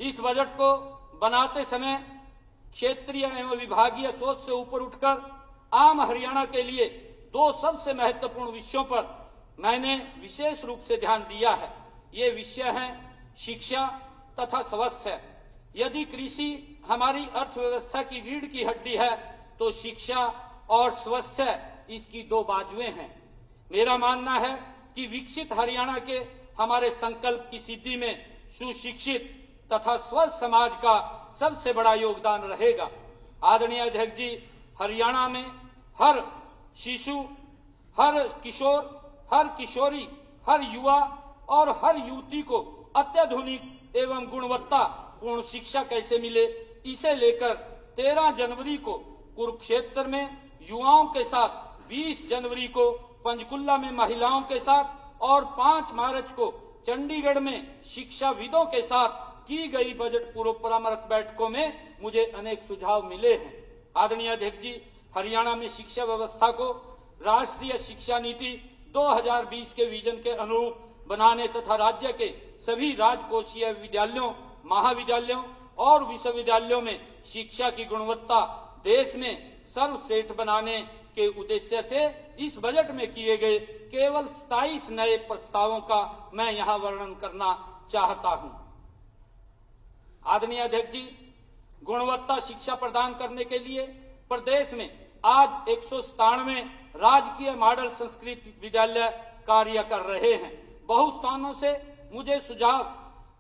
इस बजट को बनाते समय क्षेत्रीय एवं विभागीय सोच से ऊपर उठकर आम हरियाणा के लिए दो सबसे महत्वपूर्ण विषयों पर मैंने विशेष रूप से ध्यान दिया है। ये विषय हैं शिक्षा तथा स्वास्थ्य। यदि कृषि हमारी अर्थव्यवस्था की रीढ़ की हड्डी है तो शिक्षा और स्वास्थ्य इसकी दो बाजुएं हैं। मेरा मानना है कि विकसित हरियाणा के हमारे संकल्प की सिद्धि में सुशिक्षित तथा स्वस्थ समाज का सबसे बड़ा योगदान रहेगा। आदरणीय अध्यक्ष जी, हरियाणा में हर शिशु, हर किशोर, हर किशोरी, हर युवा और हर युवती को अत्याधुनिक एवं गुणवत्तापूर्ण शिक्षा कैसे मिले, इसे लेकर 13 जनवरी को कुरुक्षेत्र में युवाओं के साथ, 20 जनवरी को पंचकुला में महिलाओं के साथ और 5 मार्च को चंडीगढ़ में शिक्षाविदों के साथ की गई बजट पूर्व परामर्श बैठकों में मुझे अनेक सुझाव मिले हैं। आदरणीय अध्यक्ष जी, हरियाणा में शिक्षा व्यवस्था को राष्ट्रीय शिक्षा नीति 2020 के विजन के अनुरूप बनाने तथा राज्य के सभी राजकोषीय विद्यालयों, महाविद्यालयों और विश्वविद्यालयों में शिक्षा की गुणवत्ता देश में सर्वश्रेष्ठ बनाने के उद्देश्य से इस बजट में किए गए केवल 27 नए प्रस्तावों का मैं यहां वर्णन करना चाहता हूं। आदरणीय अध्यक्ष जी, गुणवत्ता शिक्षा प्रदान करने के लिए प्रदेश में आज 197 राजकीय मॉडल संस्कृत विद्यालय कार्य कर रहे हैं। बहु स्थानों से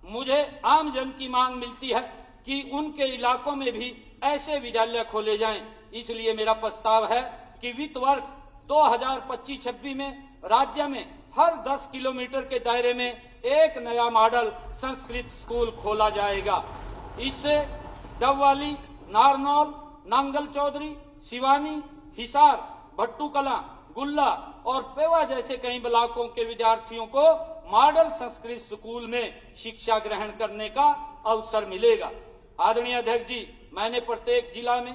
मुझे आम जन की मांग मिलती है कि उनके इलाकों में भी ऐसे विद्यालय खोले जाएं। इसलिए मेरा प्रस्ताव है कि वित्त वर्ष 2025-26 में राज्य में हर 10 किलोमीटर के दायरे में एक नया मॉडल संस्कृत स्कूल खोला जाएगा। इससे डबवाली, नारनौल, नांगल चौधरी, सिवानी, हिसार, भट्टूकला, गुल्ला और पेवा जैसे कई ब्लॉकों के विद्यार्थियों को मॉडल संस्कृत स्कूल में शिक्षा ग्रहण करने का अवसर मिलेगा। आदरणीय अध्यक्ष जी, मैंने प्रत्येक जिला में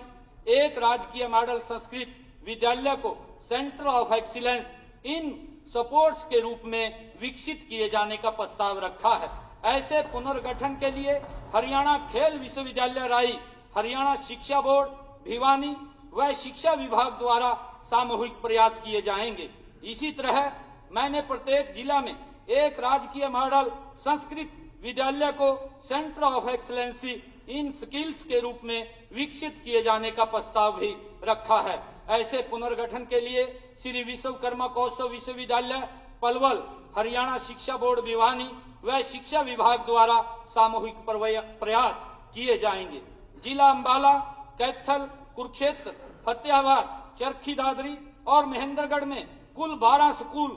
एक राजकीय मॉडल संस्कृत विद्यालय को centre of excellence in supports के रूप में विकसित किए जाने का प्रस्ताव रखा है। ऐसे पुनर्गठन के लिए हरियाणा खेल विश्वविद्यालय राई, हरियाणा शिक्षा बोर्ड भिवानी व शिक्षा विभाग द्वारा सामूहिक प्रयास किए जाएंगे। इसी तरह मैंने प्रत्येक जिला में एक राजकीय मॉडल संस्कृत विद्यालय को centre of excellency in skills के रूप में विकसित किए जाने का प्रस्ताव भी रखा है। ऐसे पुनर्गठन के लिए श्री विश्वकर्मा कौशल विश्वविद्यालय पलवल, हरियाणा शिक्षा बोर्ड भिवानी व शिक्षा विभाग द्वारा सामूहिक प्रयास किए जाएंगे। जिला अंबाला, कैथल, कुरुक्षेत्र, फतेहाबाद, चरखी दादरी और महेंद्रगढ़ में कुल 12 स्कूल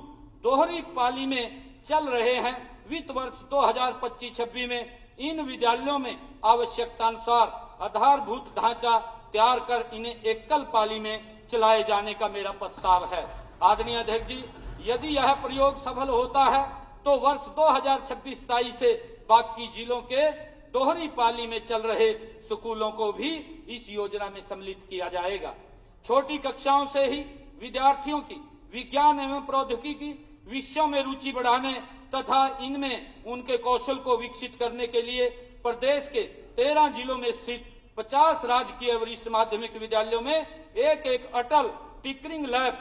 दोहरी पाली में चल रहे हैं। वित्त वर्ष 2025-26 में इन विद्यालयों में आवश्यकतानुसार आधारभूत ढांचा तैयार कर इन्हें एकल पाली में चलाए जाने का मेरा प्रस्ताव है। आदरणीय अध्यक्ष जी, यदि यह प्रयोग सफल होता है तो वर्ष 2026-27 से बाकी जिलों के दोहरी पाली में चल रहे स्कूलों को भी इस योजना में सम्मिलित किया जाएगा। छोटी कक्षाओं से ही विद्यार्थियों की विज्ञान एवं प्रौद्योगिकी विषयों में रुचि बढ़ाने तथा इनमें उनके कौशल को विकसित करने के लिए प्रदेश के 13 जिलों में स्थित 50 राजकीय वरिष्ठ माध्यमिक विद्यालयों में एक अटल टिंकरिंग लैब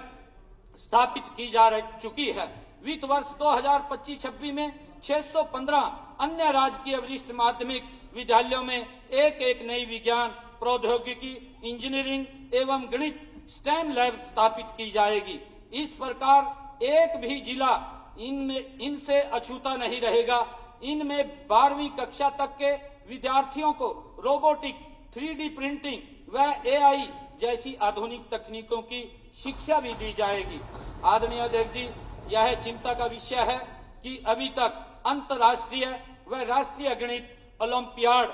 स्थापित की जा चुकी है। वित्त वर्ष 2025-26 में 615 अन्य राजकीय वरिष्ठ माध्यमिक विद्यालयों में एक नई विज्ञान, प्रौद्योगिकी, इंजीनियरिंग एवं गणित स्टेम लैब स्थापित की जाएगी। इस प्रकार एक भी जिला इनसे अछूता नहीं रहेगा। इनमें 12वीं कक्षा तक के विद्यार्थियों को रोबोटिक्स, 3D प्रिंटिंग व AI जैसी आधुनिक तकनीकों की शिक्षा भी दी जाएगी। आदरणीय अध्यक्ष जी, यह चिंता का विषय है कि अभी तक अंतर्राष्ट्रीय व राष्ट्रीय गणित ओलंपियाड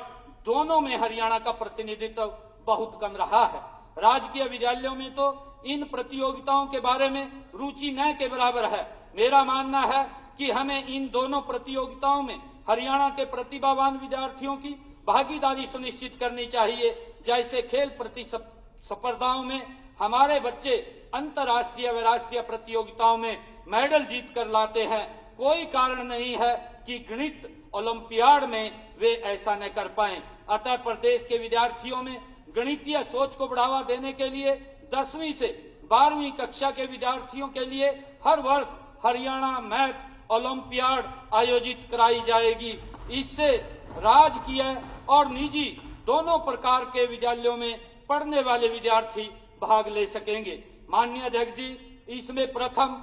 दोनों में हरियाणा का प्रतिनिधित्व बहुत कम रहा है। राजकीय विद्यालयों में तो इन प्रतियोगिताओं के बारे में रुचि न के बराबर है। मेरा मानना है कि हमें इन दोनों प्रतियोगिताओं में हरियाणा के प्रतिभावान विद्यार्थियों की भागीदारी सुनिश्चित करनी चाहिए। जैसे खेल प्रतिस्पर्धाओं में हमारे बच्चे अंतर्राष्ट्रीय व राष्ट्रीय प्रतियोगिताओं में मेडल जीत कर लाते हैं, कोई कारण नहीं है कि गणित ओलंपियाड में वे ऐसा न कर पाए। अतः प्रदेश के विद्यार्थियों में गणितीय सोच को बढ़ावा देने के लिए 10वीं से 12वीं कक्षा के विद्यार्थियों के लिए हर वर्ष हरियाणा मैथ ओलंपियाड आयोजित कराई जाएगी। इससे राजकीय और निजी दोनों प्रकार के विद्यालयों में पढ़ने वाले विद्यार्थी भाग ले सकेंगे। माननीय अध्यक्ष जी, इसमें प्रथम,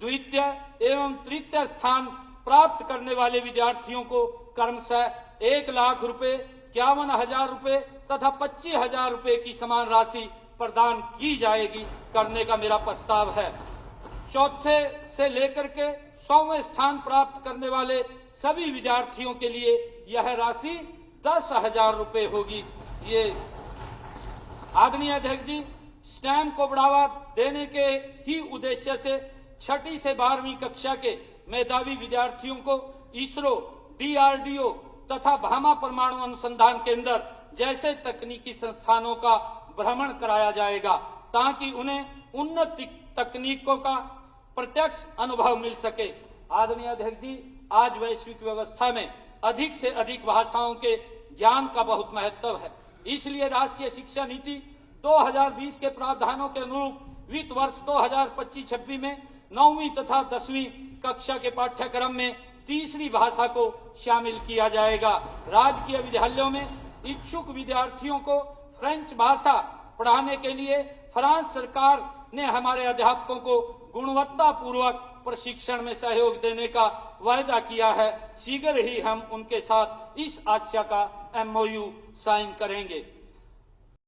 द्वितीय एवं तृतीय स्थान प्राप्त करने वाले विद्यार्थियों को क्रमशः 1 लाख रुपए, 51,000 रुपए तथा 25,000 रुपए की समान राशि प्रदान की जाएगी करने का मेरा प्रस्ताव है। चौथे से लेकर के 100वें स्थान प्राप्त करने वाले सभी विद्यार्थियों के लिए यह राशि 10,000 रुपए होगी। ये आदरणीय अध्यक्ष जी, स्टेम को बढ़ावा देने के ही उद्देश्य से 6ठी से 12वीं कक्षा के मेधावी विद्यार्थियों को इसरो, DRDO तथा भामा परमाणु अनुसंधान केंद्र जैसे तकनीकी संस्थानों का भ्रमण कराया जाएगा ताकि उन्हें उन्नत तकनीकों का प्रत्यक्ष अनुभव मिल सके। आदरणीय अध्यक्ष जी, आज वैश्विक व्यवस्था में अधिक से अधिक भाषाओं के ज्ञान का बहुत महत्व है। इसलिए राष्ट्रीय शिक्षा नीति 2020 के प्रावधानों के अनुरूप वित्त वर्ष 2025-26 में 9वीं तथा 10वीं कक्षा के पाठ्यक्रम में तीसरी भाषा को शामिल किया जाएगा। राजकीय विद्यालयों में इच्छुक विद्यार्थियों को फ्रेंच भाषा पढ़ाने के लिए फ्रांस सरकार ने हमारे अध्यापकों को गुणवत्तापूर्वक प्रशिक्षण में सहयोग देने का वायदा किया है। शीघ्र ही हम उनके साथ इस आशय का MOU साइन करेंगे।